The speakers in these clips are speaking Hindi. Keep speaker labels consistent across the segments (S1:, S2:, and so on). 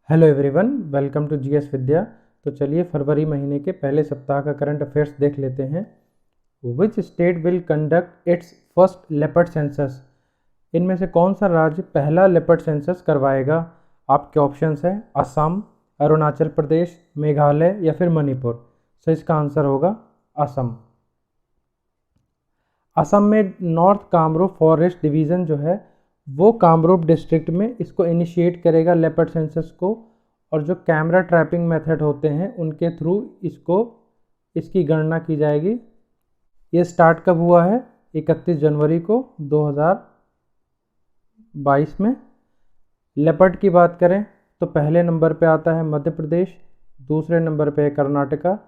S1: Hello everyone, welcome to GS Vidya. तो चलिए फरवरी महीने के पहले सप्ताह का करंट अफेयर्स देख लेते हैं। Which state will conduct it's first leopard census? इनमें से कौन सा राज्य पहला लेपर्ड सेंसस करवाएगा? आपके ऑप्शंस हैं असम, अरुणाचल प्रदेश, मेघालय या फिर मणिपुर। सो इसका आंसर होगा असम। असम में नॉर्थ कामरूप फॉरेस्ट डिवीज़न जो है वो कामरूप डिस्ट्रिक्ट में इसको इनिशिएट करेगा लेपर्ड सेंसस को, और जो कैमरा ट्रैपिंग मेथड होते हैं उनके थ्रू इसकी गणना की जाएगी। ये स्टार्ट कब हुआ है? 31 जनवरी को 2022 में। लेपर्ड की बात करें तो पहले नंबर पे आता है मध्य प्रदेश, दूसरे नंबर पे है कर्नाटका,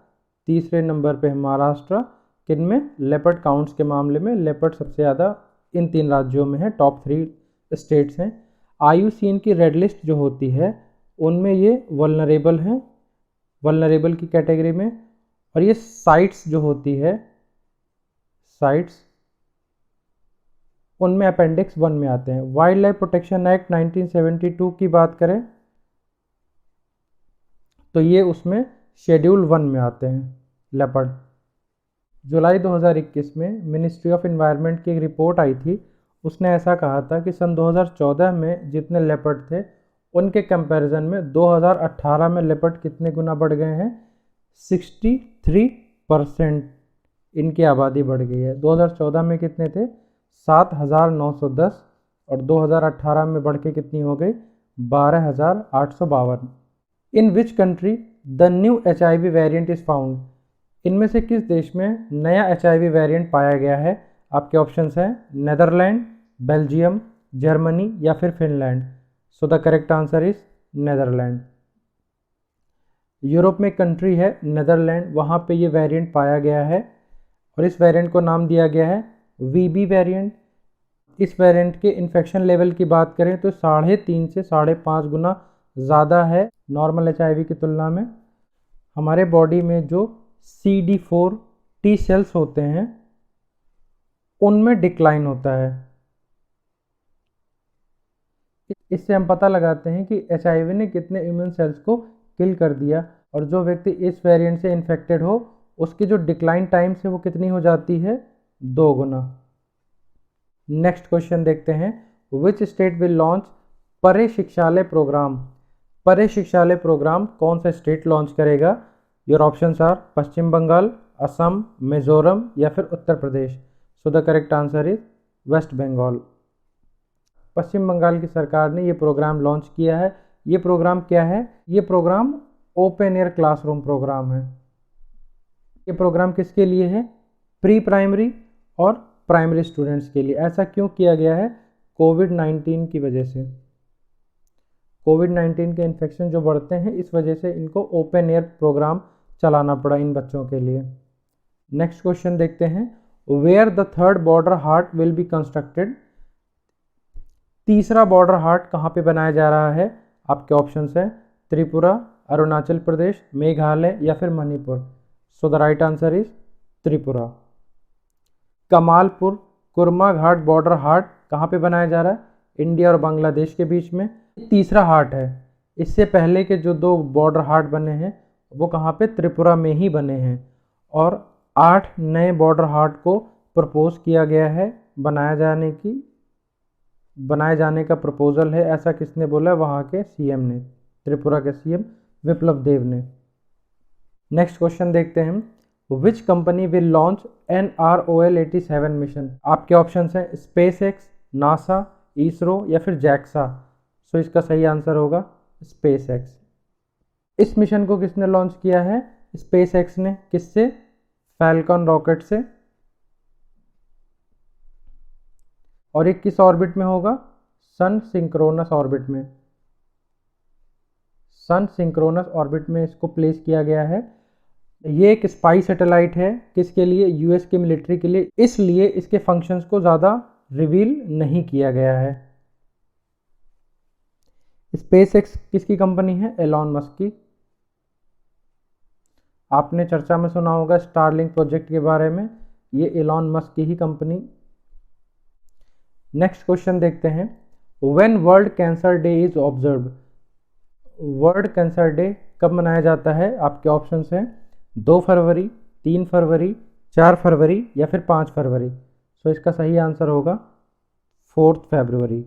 S1: तीसरे नंबर पे है महाराष्ट्र। किनमें? लेपर्ड काउंट्स के मामले में लेपर्ड सबसे ज़्यादा इन 3 राज्यों में है, टॉप 3 स्टेट्स हैं। IUCN की रेड लिस्ट जो होती है उनमें ये वल्नरेबल हैं, वल्नरेबल की कैटेगरी में। और ये साइट्स जो होती है, साइट्स उनमें अपेंडिक्स 1 में आते हैं। वाइल्ड लाइफ प्रोटेक्शन एक्ट 1972 की बात करें तो ये उसमें शेड्यूल 1 में आते हैं लेपर्ड। जुलाई 2021 में मिनिस्ट्री ऑफ एनवायरनमेंट की एक रिपोर्ट आई थी, उसने ऐसा कहा था कि सन 2014 में जितने लेपर्ड थे उनके कंपैरिजन में 2018 में लेपर्ड कितने गुना बढ़ गए हैं? 63% इनकी आबादी बढ़ गई है। 2014 में कितने थे? 7,910, और 2018 में बढ़ के कितनी हो गई? 12,852। In which country the new HIV variant is found? इनमें से किस देश में नया HIV वेरिएंट पाया गया है? आपके ऑप्शंस हैं नेदरलैंड, बेल्जियम, जर्मनी या फिर Finland. So the correct answer is Netherland. Europe में कंट्री है नेदरलैंड, वहाँ पे ये वेरिएंट पाया गया है और इस वेरिएंट को नाम दिया गया है VB वेरिएंट। इस वेरिएंट के इन्फेक्शन लेवल की बात करें तो 3.5 से 5.5 गुना ज़्यादा है नॉर्मल HIV की तुलना में। हमारे बॉडी में जो CD4 T सेल्स होते हैं उनमें डिक्लाइन होता है। इससे हम पता लगाते हैं कि HIV ने कितने इम्यून सेल्स को किल कर दिया, और जो व्यक्ति इस वेरिएंट से इन्फेक्टेड हो उसकी जो डिक्लाइन टाइम से वो कितनी हो जाती है? 2 गुना। नेक्स्ट क्वेश्चन देखते हैं। विच स्टेट विल लॉन्च परे शिक्षालय प्रोग्राम? परे शिक्षालय प्रोग्राम कौन सा स्टेट लॉन्च करेगा? Your options are Paschim Bangal, Assam, Mizoram या फिर Uttar Pradesh. So the correct answer is West Bengal. Paschim Bangal की सरकार ने ये प्रोग्राम लॉन्च किया है। ये प्रोग्राम क्या है? ये program open air classroom program है। ये प्रोग्राम किसके लिए है? प्री प्राइमरी और प्राइमरी स्टूडेंट्स के लिए। ऐसा क्यों किया गया है? कोविड-19 की वजह से। कोविड-19 के इन्फेक्शन जो बढ़ते हैं इस वजह से इनको ओपन एयर प्रोग्राम चलाना पड़ा इन बच्चों के लिए। नेक्स्ट क्वेश्चन देखते हैं। Where the third border haat will be constructed? तीसरा बॉर्डर हाट कहाँ पे बनाया जा रहा है? आपके ऑप्शंस हैं त्रिपुरा, अरुणाचल प्रदेश, मेघालय या फिर Manipur. So the right answer is Tripura. Kamalpur Kurma Ghat border हाट कहाँ पे बनाया जा रहा है? इंडिया और बांग्लादेश के बीच में। तीसरा हाट है। इससे पहले के जो 2 बॉर्डर हाट बने हैं वो कहाँ पे? त्रिपुरा में ही बने हैं। और 8 नए बॉर्डर हाट को प्रपोज किया गया है बनाए जाने का प्रपोजल है। ऐसा किसने बोला? वहाँ के CM ने, त्रिपुरा के CM विप्लव देव ने। नेक्स्ट क्वेश्चन देखते हैं। Which company will launch NROL-87 mission? आपके ऑप्शंस हैं SpaceX, NASA, इसरो या फिर JAXA। सो इसका सही आंसर होगा SpaceX। इस मिशन को किसने लॉन्च किया है? SpaceX ने। किससे? फैल्कन रॉकेट से। और ये किस ऑर्बिट में होगा? सन सिंक्रोनस ऑर्बिट में। सन सिंक्रोनस ऑर्बिट में इसको प्लेस किया गया है। ये एक स्पाई सैटेलाइट है। किसके लिए? US के मिलिट्री के लिए। इसलिए इसके फंक्शंस को ज़्यादा रिवील नहीं किया गया है। SpaceX किसकी कंपनी है? एलॉन मस्क की। आपने चर्चा में सुना होगा स्टारलिंक प्रोजेक्ट के बारे में, ये एलॉन मस्क की ही कंपनी। नेक्स्ट क्वेश्चन देखते हैं। When world cancer day is observe? World cancer day कब मनाया जाता है? आपके ऑप्शंस हैं 2 फरवरी, 3 फरवरी, 4 फरवरी या फिर 5 फरवरी। सो इसका सही आंसर होगा 4 फरवरी।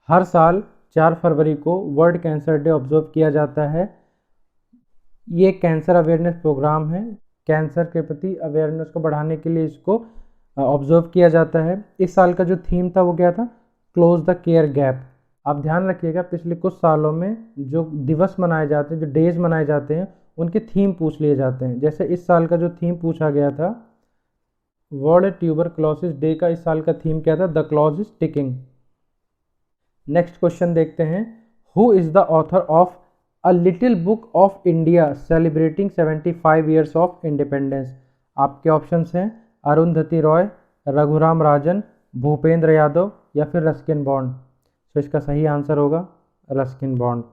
S1: हर साल 4 फरवरी को वर्ल्ड कैंसर डे ऑब्जर्व किया जाता है। ये कैंसर अवेयरनेस प्रोग्राम है। कैंसर के प्रति अवेयरनेस को बढ़ाने के लिए इसको ऑब्जर्व किया जाता है। इस साल का जो थीम था वो क्या था? Close the care gap. आप ध्यान रखिएगा, पिछले कुछ सालों में जो दिवस मनाए जाते हैं, जो डेज मनाए जाते हैं, उनके थीम पूछ लिए जाते हैं। जैसे इस साल का जो थीम पूछा गया था वर्ल्ड ट्यूबरक्लोसिस डे का, इस साल का थीम क्या था? The clock is ticking. Next question देखते हैं, who is the author of a little book of India celebrating 75 years of independence? आपके ऑप्शंस हैं अरुंधति रॉय, रघुराम राजन, भूपेंद्र यादव या फिर रस्किन बॉन्ड। तो इसका सही आंसर होगा रस्किन बॉन्ड।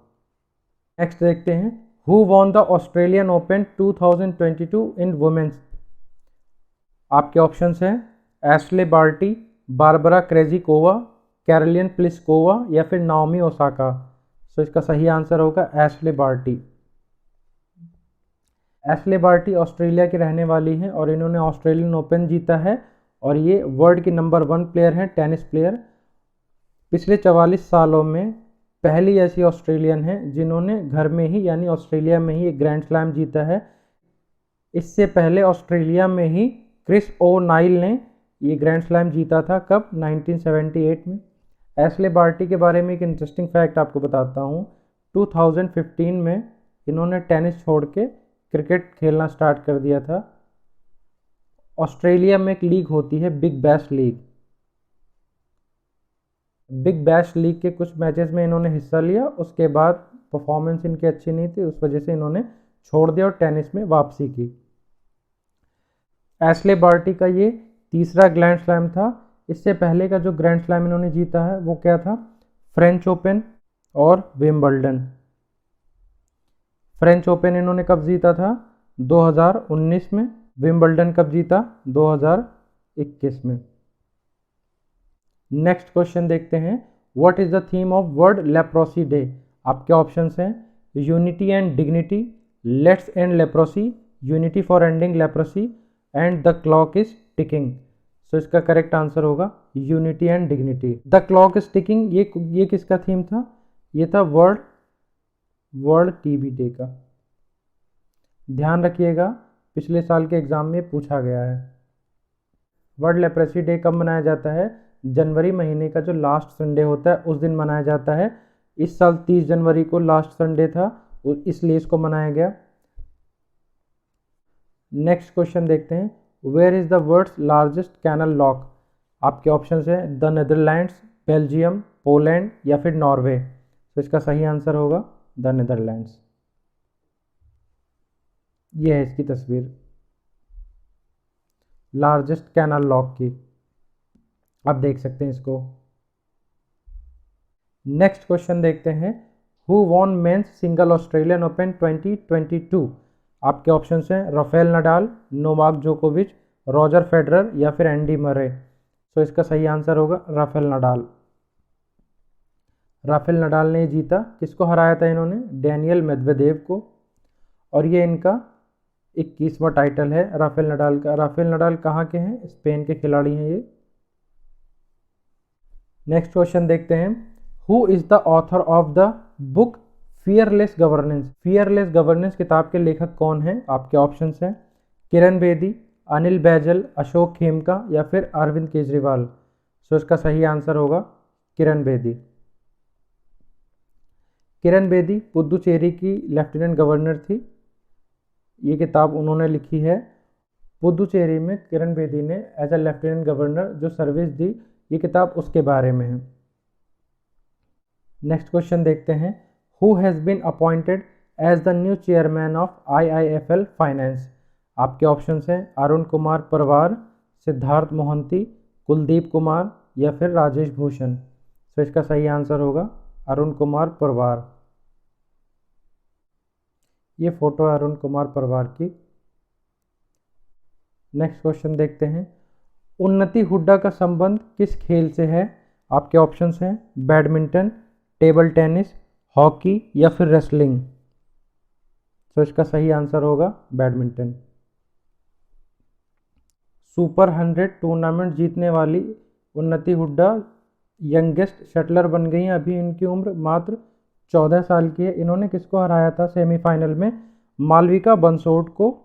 S1: नेक्स्ट देखते हैं, who won the Australian Open 2022 in women's? आपके ऑप्शंस हैं Ashleigh Barty, Barbora Krejcikova, Karolina Pliskova या फिर नाओमी ओसाका। सो इसका सही आंसर होगा Ashleigh Barty. Ashleigh Barty Australia की रहने वाली हैं और इन्होंने ऑस्ट्रेलियन ओपन जीता है और ये वर्ल्ड की नंबर 1 प्लेयर हैं, टेनिस प्लेयर। पिछले 44 सालों में पहली ऐसी ऑस्ट्रेलियन है जिन्होंने घर में ही यानी ऑस्ट्रेलिया में ही एक ग्रैंड स्लैम जीता है। इससे पहले ऑस्ट्रेलिया में ही क्रिस ओ'नाइल ने ये ग्रैंड स्लैम जीता था। कब? 1978 में। एशले बार्टी के बारे में एक इंटरेस्टिंग फैक्ट आपको बताता हूँ। 2015 में इन्होंने टेनिस छोड़ के क्रिकेट खेलना स्टार्ट कर दिया था। ऑस्ट्रेलिया में एक लीग होती है big bash league. Big bash league के कुछ मैचेस में इन्होंने हिस्सा लिया, उसके बाद परफॉर्मेंस इनकी अच्छी नहीं थी, उस वजह से इन्होंने छोड़ दिया और टेनिस में वापसी की। एशले बार्टी का ये तीसरा ग्रैंड स्लैम था। इससे पहले का जो ग्रैंड स्लैम इन्होंने जीता है वो क्या था? फ्रेंच ओपन और विंबलडन। फ्रेंच ओपन इन्होंने कब जीता था? 2019 में। विंबलडन कब जीता? 2021 में। नेक्स्ट क्वेश्चन देखते हैं, what is the theme of world leprosy day? आपके ऑप्शंस हैं unity and dignity, let's end leprosy, unity for ending leprosy and the clock is ticking. So इसका करेक्ट आंसर होगा unity and dignity. The clock is ticking ये किसका थीम था? ये था वर्ल्ड टीबी डे का। ध्यान रखिएगा, पिछले साल के एग्जाम में पूछा गया है। वर्ल्ड लेप्रोसी डे कब मनाया जाता है? जनवरी महीने का जो लास्ट संडे होता है उस दिन मनाया जाता है। इस साल 30 जनवरी को लास्ट संडे था, इसलिए इसको मनाया गया। नेक्स्ट क्वेश्चन देखते हैं, where is the world's largest canal lock? आपके ऑप्शंस हैं द नेदरलैंड्स, बेल्जियम, पोलैंड या फिर नॉर्वे। तो इसका सही आंसर होगा द नेदरलैंड्स। ये है इसकी तस्वीर लार्जेस्ट कैनल लॉक की, आप देख सकते हैं इसको। नेक्स्ट क्वेश्चन देखते हैं, who von men's single Australian Open 2022? आपके ऑप्शंस हैं राफेल नडाल, नोवाक जोकोविच, रॉजर फेडरर या फिर एंडी मरे। सो इसका सही आंसर होगा राफेल नडाल। राफेल नडाल ने जीता। किसको हराया था इन्होंने? डैनियल मेदवेदेव को। और ये इनका 21वां टाइटल है राफेल नडाल का। राफेल नडाल कहाँ के हैं? स्पेन के खिलाड़ी हैं ये। नेक्स्ट क्वेश्चन देखते हैं, who is the author of the book fearless governance? Fearless governance किताब के लेखक कौन हैं? आपके ऑप्शंस हैं किरण बेदी, अनिल बैजल, अशोक खेमका या फिर अरविंद केजरीवाल। सो इसका सही आंसर होगा किरण बेदी। किरण बेदी पुदुचेरी की लेफ्टिनेंट गवर्नर थी। ये किताब उन्होंने लिखी है। पुदुचेरी में किरण बेदी ने एज अ लेफ्टिनेंट गवर्नर जो सर्विस दी, ये किताब उसके बारे में है। नेक्स्ट क्वेश्चन देखते हैं, who has been appointed as the new chairman of IIFL finance? आपके ऑप्शंस हैं अरुण कुमार परवार, सिद्धार्थ मोहंती, कुलदीप कुमार या फिर राजेश भूषण। तो इसका सही आंसर होगा अरुण कुमार परवार। ये फोटो है अरुण कुमार परवार की। नेक्स्ट क्वेश्चन देखते हैं, उन्नति हुड्डा का संबंध किस खेल से है? आपके ऑप्शंस हैं बैडमिंटन, टेबल टेनिस, हॉकी या फिर रेसलिंग? तो इसका सही आंसर होगा बैडमिंटन। सुपर 100 टूर्नामेंट जीतने वाली उन्नति हुड्डा यंगेस्ट शटलर बन गई हैं। अभी इनकी उम्र मात्र 14 साल की है। इन्होंने किसको हराया था सेमीफाइनल में? मालविका बंसोड को।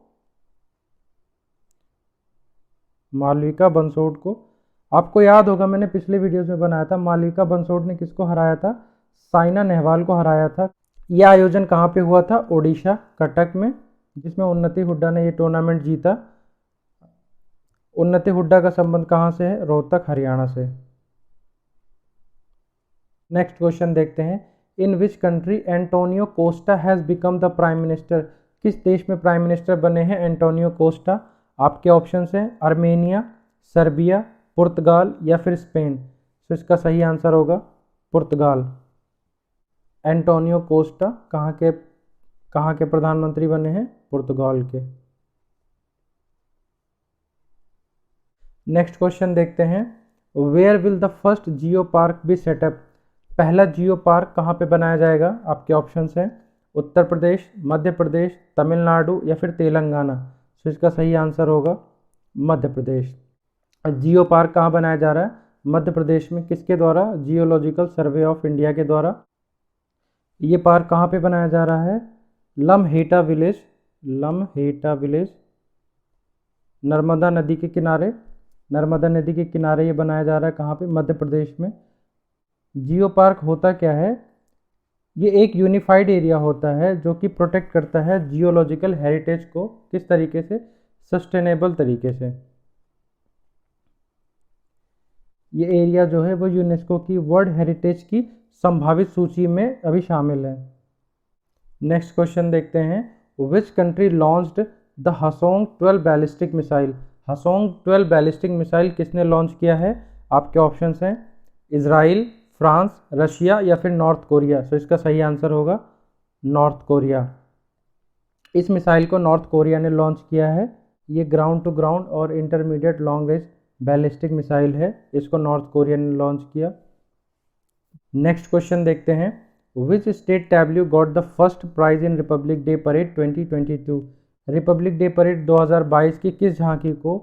S1: मालविका बंसोड को आपको याद होगा, मैंने पिछले वीडियोस में बनाया था, मालविका बंसोड ने किसको हराया था? साइना नेहवाल को हराया था। यह आयोजन कहाँ पे हुआ था? ओडिशा, कटक में, जिसमें उन्नति हुड्डा ने ये टूर्नामेंट जीता। उन्नति हुड्डा का संबंध कहाँ से है? रोहतक, हरियाणा से। नेक्स्ट क्वेश्चन देखते हैं। In which country Antonio Costa has become the prime minister? किस देश में प्राइम मिनिस्टर बने हैं एंटोनियो कोस्टा? आपके ऑप्शंस हैं आर्मेनिया, सर्बिया, पुर्तगाल या फिर स्पेन। तो इसका सही आंसर होगा पुर्तगाल। एंटोनियो कोस्टा कहाँ के प्रधानमंत्री बने हैं? पुर्तगाल के। नेक्स्ट क्वेश्चन देखते हैं। Where will the first geo park be set up? पहला जियो पार्क कहाँ पे बनाया जाएगा? आपके ऑप्शंस हैं उत्तर प्रदेश, मध्य प्रदेश, तमिलनाडु या फिर तेलंगाना। तो इसका सही आंसर होगा मध्य प्रदेश। जियो पार्क कहाँ बनाया जा रहा है? मध्य प्रदेश में। किसके द्वारा? जियोलॉजिकल सर्वे ऑफ इंडिया के द्वारा। ये पार्क कहाँ पे बनाया जा रहा है? लम्हेटा विलेज, लम्हेटा विलेज, नर्मदा नदी के किनारे। नर्मदा नदी के किनारे ये बनाया जा रहा है। कहाँ पे? मध्य प्रदेश में। जियो पार्क होता क्या है? ये एक यूनिफाइड एरिया होता है जो कि प्रोटेक्ट करता है जियोलॉजिकल हेरिटेज को। किस तरीके से? सस्टेनेबल तरीके से। ये एरिया जो है वो यूनेस्को की वर्ल्ड हेरिटेज की संभावित सूची में अभी शामिल है। नेक्स्ट क्वेश्चन देखते हैं। Which country launched the Hwasong 12 ballistic missile? Hwasong 12 ballistic missile किसने लॉन्च किया है? आपके ऑप्शंस हैं इजराइल, फ्रांस, रशिया या फिर नॉर्थ कोरिया। तो इसका सही आंसर होगा नॉर्थ कोरिया। इस मिसाइल को नॉर्थ कोरिया ने लॉन्च किया है। ये ग्राउंड टू ग्राउंड और intermediate long range ballistic missile है। इसको नॉर्थ कोरिया ने लॉन्च किया। नेक्स्ट क्वेश्चन देखते हैं। Which state tableau got the first prize in Republic Day parade 2022? Republic Day parade 2022 की किस झांकी को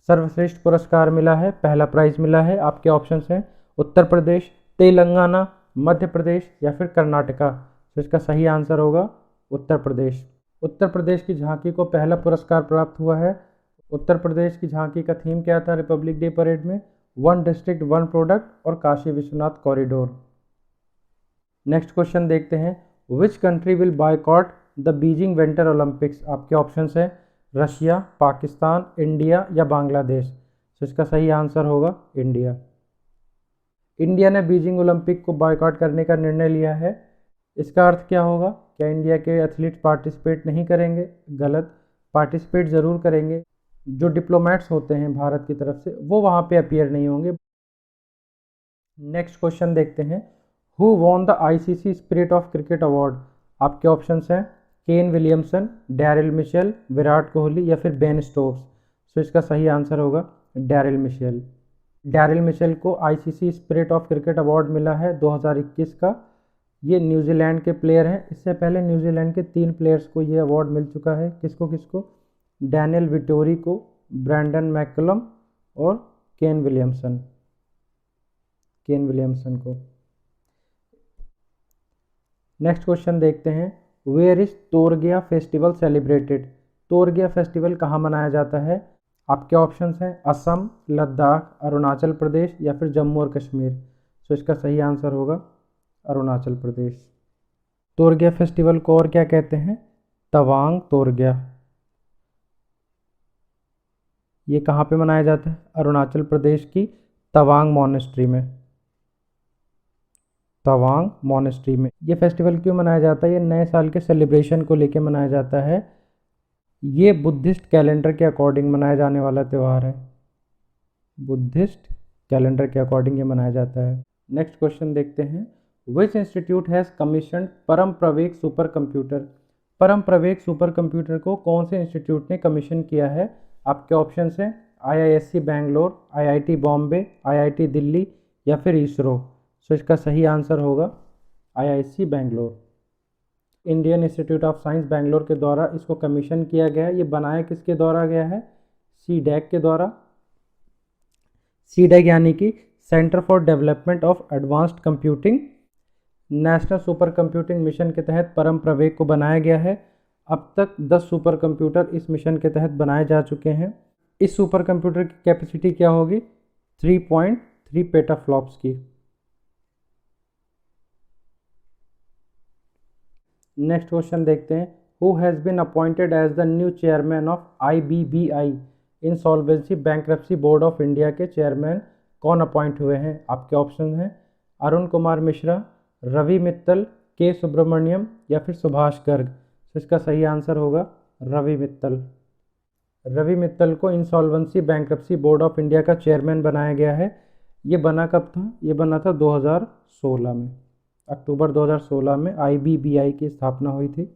S1: सर्वश्रेष्ठ पुरस्कार मिला है? पहला प्राइज मिला है। आपके ऑप्शंस हैं उत्तर प्रदेश, तेलंगाना, मध्य प्रदेश या फिर कर्नाटका। तो इसका सही आंसर होगा उत्तर प्रदेश। उत्तर प्रदेश की झांकी को पहला पुरस्कार प्राप्त हुआ है। उत्तर प्रदेश की झांकी का थीम क्या था रिपब्लिक डे परेड में? 1 डिस्ट्रिक्ट 1 प्रोडक्ट और Kashi Vishwanath corridor. Next question देखते हैं। Which country will boycott the Beijing winter Olympics? आपके ऑप्शंस हैं रशिया, पाकिस्तान, इंडिया या बांग्लादेश। तो इसका सही आंसर होगा इंडिया। इंडिया ने बीजिंग ओलंपिक को बायकॉट करने का निर्णय लिया है। इसका अर्थ क्या होगा? क्या इंडिया के एथलीट्स पार्टिसिपेट नहीं करेंगे? गलत, पार्टिसिपेट ज़रूर करेंगे। जो डिप्लोमेट्स होते हैं भारत की तरफ से वो वहाँ पे अपीयर नहीं होंगे। नेक्स्ट क्वेश्चन देखते हैं। Who won the ICC spirit of cricket award? आपके ऑप्शंस हैं Kane Williamson, Daryl Mitchell, Virat Kohli या फिर बेन स्टोक्स। तो इसका सही आंसर होगा डैरिल मिशेल। डैरिल मिशेल को ICC spirit of cricket award मिला है 2021 का। ये न्यूजीलैंड के प्लेयर हैं। इससे पहले न्यूजीलैंड के 3 प्लेयर्स को ये अवार्ड मिल चुका है। किसको किसको? डैनियल विटोरी को, ब्रैंडन मैकलम और केन विलियमसन को। नेक्स्ट क्वेश्चन देखते हैं। Where is Torgya festival celebrated? Torgya festival कहाँ मनाया जाता है? आपके ऑप्शंस हैं असम, लद्दाख, अरुणाचल प्रदेश या फिर जम्मू और कश्मीर। तो इसका सही आंसर होगा अरुणाचल प्रदेश। तोरगिया फेस्टिवल को और क्या कहते हैं? तवांग तोरगिया। ये कहाँ पे मनाया जाता है? अरुणाचल प्रदेश की तवांग मॉनेस्ट्री में। तवांग मॉनेस्ट्री में। ये फेस्टिवल क्यों मनाया जाता है? ये नए साल के सेलिब्रेशन को लेके मनाया जाता है। ये बुद्धिस्ट कैलेंडर के अकॉर्डिंग मनाया जाने वाला त्यौहार है। बुद्धिस्ट कैलेंडर के अकॉर्डिंग ये मनाया जाता है। नेक्स्ट क्वेश्चन देखते हैं। विच इंस्टीट्यूट हैज़ कमीशन्ड परम प्रवेग सुपर कंप्यूटर? परम प्रवेग सुपर कंप्यूटर को कौन से इंस्टीट्यूट ने कमीशन किया है? आपके ऑप्शंस हैं IISc Bangalore, IIT Bombay, IIT Delhi या फिर इसरो। सो इसका सही आंसर होगा IIC Bangalore. Indian institute of science Bangalore के द्वारा इसको कमीशन किया गया है। ये बनाया किसके द्वारा गया है? CDAC के द्वारा। CDAC यानी कि centre for development of advanced computing. National super computing mission के तहत परम प्रवेग को बनाया गया है। अब तक 10 सुपर कंप्यूटर इस मिशन के तहत बनाए जा चुके हैं। इस सुपर कंप्यूटर की कैपेसिटी क्या होगी? 3.3 पेटाफ्लॉप्स की। नेक्स्ट क्वेश्चन देखते हैं। Who has been appointed as the new chairman of IBBI insolvency bankruptcy board of India के चेयरमैन कौन अपॉइंट हुए हैं? आपके ऑप्शन हैं अरुण कुमार मिश्रा, रवि मित्तल, के सुब्रमण्यम या फिर सुभाष गर्ग। तो इसका सही आंसर होगा रवि मित्तल। रवि मित्तल को insolvency bankruptcy board of India का चेयरमैन बनाया गया है। ये बना कब था? ये बना था 2016 में, अक्टूबर 2016 में IBBI की स्थापना हुई थी।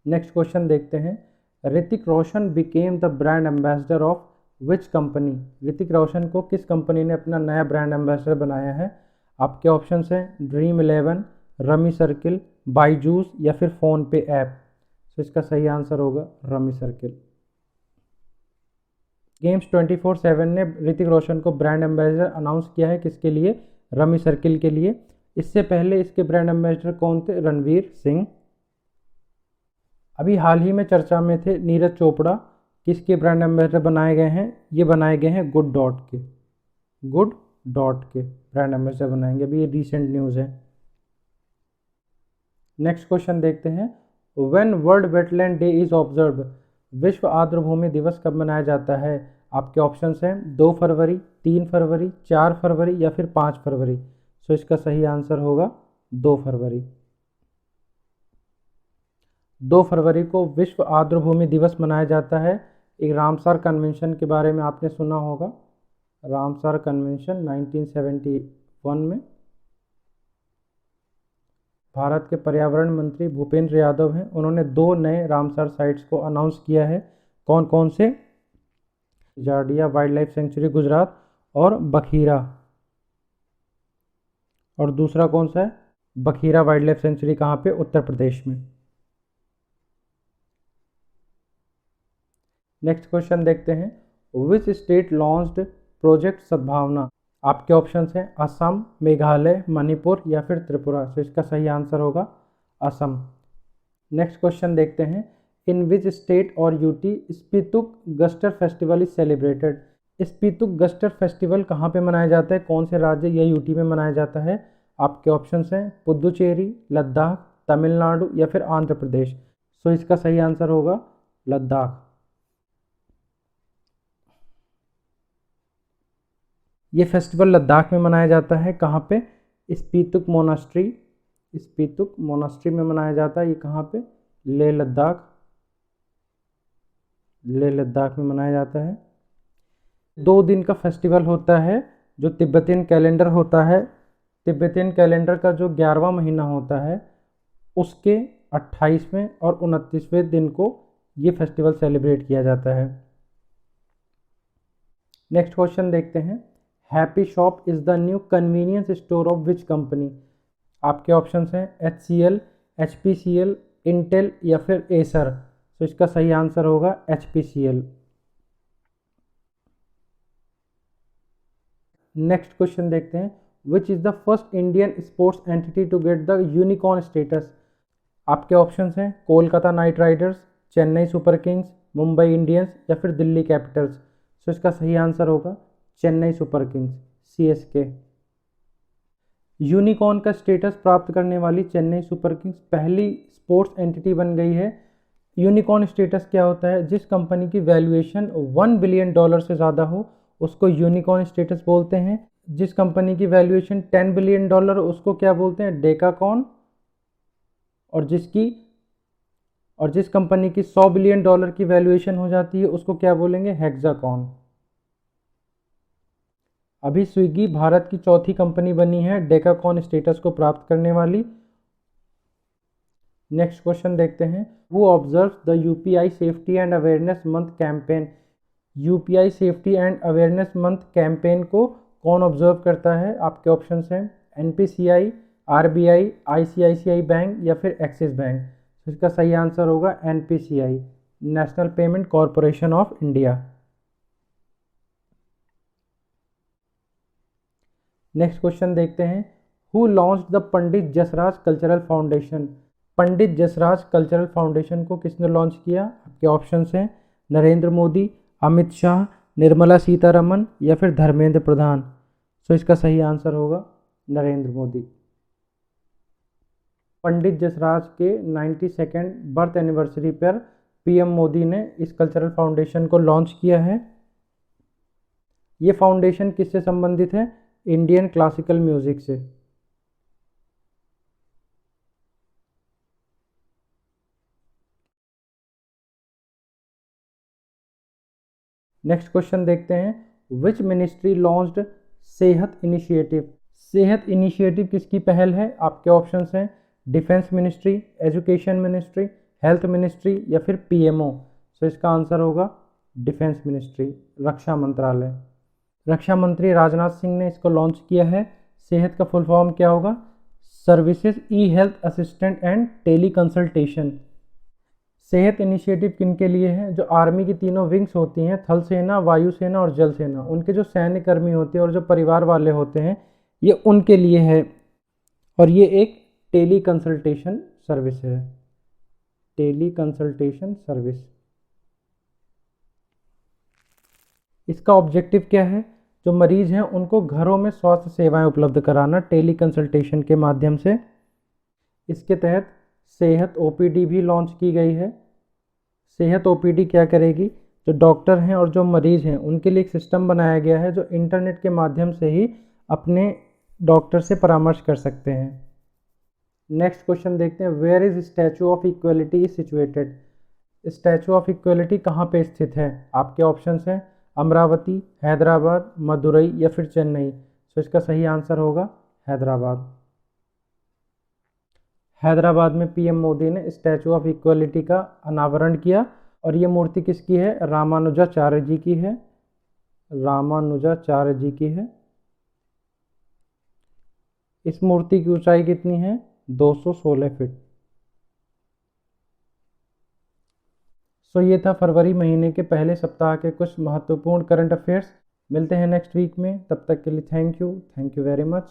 S1: नेक्स्ट क्वेश्चन देखते हैं। Hrithik Roshan became the brand ambassador of which company? Hrithik Roshan को किस कंपनी ने अपना नया ब्रांड एम्बेसडर बनाया है? आपके ऑप्शंस हैं Dream11, रमी सर्किल, बाईजूस या फिर फ़ोन पे ऐप। तो इसका सही आंसर होगा रमी सर्किल। गेम्स 24/7 ने ऋतिक रोशन को ब्रांड एम्बेसडर अनाउंस किया है। किसके लिए? रमी सर्किल के लिए। इससे पहले इसके ब्रांड एम्बेसडर कौन थे? रणवीर सिंह। अभी हाल ही में चर्चा में थे नीरज चोपड़ा। किसके ब्रांड एम्बेसडर बनाए गए हैं? ये बनाए गए हैं गुड डॉट के। गुड डॉट के ब्रांड एम्बेसडर बनाएंगे। अभी ये रिसेंट न्यूज़ है। नेक्स्ट क्वेश्चन देखते हैं। When world wetland day is observe? विश्व आर्द्रभूमि दिवस कब मनाया जाता है? आपके ऑप्शंस हैं 2 फरवरी, 3 फरवरी, 4 फरवरी या फिर 5 फरवरी। सो इसका सही आंसर होगा 2 फरवरी। 2 फरवरी को विश्व आर्द्रभूमि दिवस मनाया जाता है। एक रामसार कन्वेंशन के बारे में आपने सुना होगा। रामसार कन्वेंशन 1971 में भारत के पर्यावरण मंत्री भूपेंद्र यादव हैं। उन्होंने 2 नए रामसार साइट्स को अनाउंस किया है। कौन कौन से? Jadia wild life sanctuary Gujarat और बखीरा। और दूसरा कौन सा है? बखीरा वाइल्ड लाइफ सेंचुरी कहाँ पे? उत्तर प्रदेश में। नेक्स्ट क्वेश्चन देखते हैं। विच स्टेट लॉन्च्ड प्रोजेक्ट सद्भावना? आपके ऑप्शंस हैं असम, मेघालय, मणिपुर या फिर त्रिपुरा। तो इसका सही आंसर होगा असम। नेक्स्ट क्वेश्चन देखते हैं। In which state or UT Spituk Gustor festival is celebrated? Spituk Gustor festival कहाँ पे मनाया जाता है? कौन से राज्य या यूटी में मनाया जाता है? आपके ऑप्शंस हैं पुदुचेरी, लद्दाख, तमिलनाडु या फिर आंध्र प्रदेश। सो इसका सही आंसर होगा लद्दाख। ये फेस्टिवल लद्दाख में मनाया जाता है। कहाँ पे? स्पीतुक मोनास्ट्री। स्पीतुक मोनास्ट्री में मनाया जाता है। ये कहाँ पे? लेह लद्दाख। लेह लद्दाख में मनाया जाता है। 2 दिन का फेस्टिवल होता है जो तिब्बतियन कैलेंडर होता है। तिब्बतियन कैलेंडर का जो 11वां महीना होता है उसके 28वें और 29वें दिन को ये फेस्टिवल सेलिब्रेट किया जाता है। नेक्स्ट क्वेश्चन देखते हैं। Happy shop is the new convenience store of which company? आपके ऑप्शंस हैं HCL, HPCL, इंटेल या फिर एसर। तो इसका सही आंसर होगा HPCL। नेक्स्ट क्वेश्चन देखते हैं। Which is the first Indian sports entity to get the unicorn status? आपके ऑप्शंस हैं Kolkata Knight Riders, Chennai Super Kings, Mumbai Indians या फिर दिल्ली कैपिटल्स। तो इसका सही आंसर होगा Chennai Super Kings, CSK। Unicorn का स्टेटस प्राप्त करने वाली चेन्नई सुपर किंग्स पहली स्पोर्ट्स एंटिटी बन गई है। यूनिकॉर्न स्टेटस क्या होता है? जिस कंपनी की वैल्यूएशन $1 बिलियन से ज़्यादा हो उसको यूनिकॉर्न स्टेटस बोलते हैं। जिस कंपनी की वैल्यूएशन $10 बिलियन उसको क्या बोलते हैं? डेकाकॉर्न। और जिस कंपनी की $100 बिलियन की वैल्यूएशन हो जाती है उसको क्या बोलेंगे? हेक्साकॉर्न। अभी स्विगी भारत की चौथी कंपनी बनी है डेकाकॉर्न स्टेटस को प्राप्त करने वाली। नेक्स्ट क्वेश्चन देखते हैं। Who observes the UPI safety and awareness month campaign? UPI safety and awareness month campaign को कौन ऑब्जर्व करता है? आपके ऑप्शंस हैं NPCI, RBI, ICICI बैंक या फिर एक्सिस बैंक। तो इसका सही आंसर होगा NPCI, national payment corporation of India. Next question देखते हैं, who launched the Pandit Jasraj cultural foundation. Pandit Jasraj cultural foundation को किसने लॉन्च किया? आपके ऑप्शंस हैं नरेंद्र मोदी, अमित शाह, निर्मला सीतारमन या फिर धर्मेंद्र प्रधान। सो इसका सही आंसर होगा नरेंद्र मोदी। पंडित जसराज के 92nd बर्थ एनिवर्सरी पर पीएम मोदी ने इस कल्चरल फाउंडेशन को लॉन्च किया है। ये फाउंडेशन किससे संबंधित है? इंडियन क्लासिकल म्यूजिक से। नेक्स्ट क्वेश्चन देखते हैं, विच मिनिस्ट्री लॉन्च्ड सेहत इनिशिएटिव। सेहत इनिशिएटिव किसकी पहल है? आपके ऑप्शंस हैं defence ministry, education ministry, health ministry या फिर पीएमओ। सो इसका आंसर होगा डिफेंस मिनिस्ट्री, रक्षा मंत्रालय। रक्षा मंत्री राजनाथ सिंह ने इसको लॉन्च किया है। सेहत का फुल फॉर्म क्या होगा? Services e health assistant and teleconsultation. SEHAT initiative किन के लिए है? जो आर्मी की तीनों विंग्स होती हैं, थल सेना, वायुसेना और जल सेना, उनके जो सैन्य कर्मी होते हैं और जो परिवार वाले होते हैं, ये उनके लिए है। और ये एक टेली कंसल्टेशन सर्विस है, टेली कंसल्टेशन सर्विस। इसका ऑब्जेक्टिव क्या है? जो मरीज हैं उनको घरों में स्वास्थ्य सेवाएं उपलब्ध कराना टेली कंसल्टेशन के माध्यम से। इसके तहत सेहत ओपीडी भी लॉन्च की गई है। सेहत ओपीडी क्या करेगी? जो डॉक्टर हैं और जो मरीज़ हैं उनके लिए एक सिस्टम बनाया गया है जो इंटरनेट के माध्यम से ही अपने डॉक्टर से परामर्श कर सकते हैं। नेक्स्ट क्वेश्चन देखते हैं, where is Statue of Equality is situated. Statue of Equality कहाँ पे स्थित है? आपके ऑप्शंस हैं अमरावती, हैदराबाद, मदुरई या फिर चेन्नई। तो इसका सही आंसर होगा हैदराबाद। हैदराबाद में पीएम मोदी ने स्टैचू ऑफ इक्वलिटी का अनावरण किया और ये मूर्ति किसकी है? रामानुजाचार्य जी की है, रामानुजाचार्य जी की है। इस मूर्ति की ऊंचाई कितनी है? 216 फीट। सो ये था फरवरी महीने के पहले सप्ताह के कुछ महत्वपूर्ण करंट अफेयर्स। मिलते हैं नेक्स्ट वीक में, तब तक के लिए थैंक यू वेरी मच।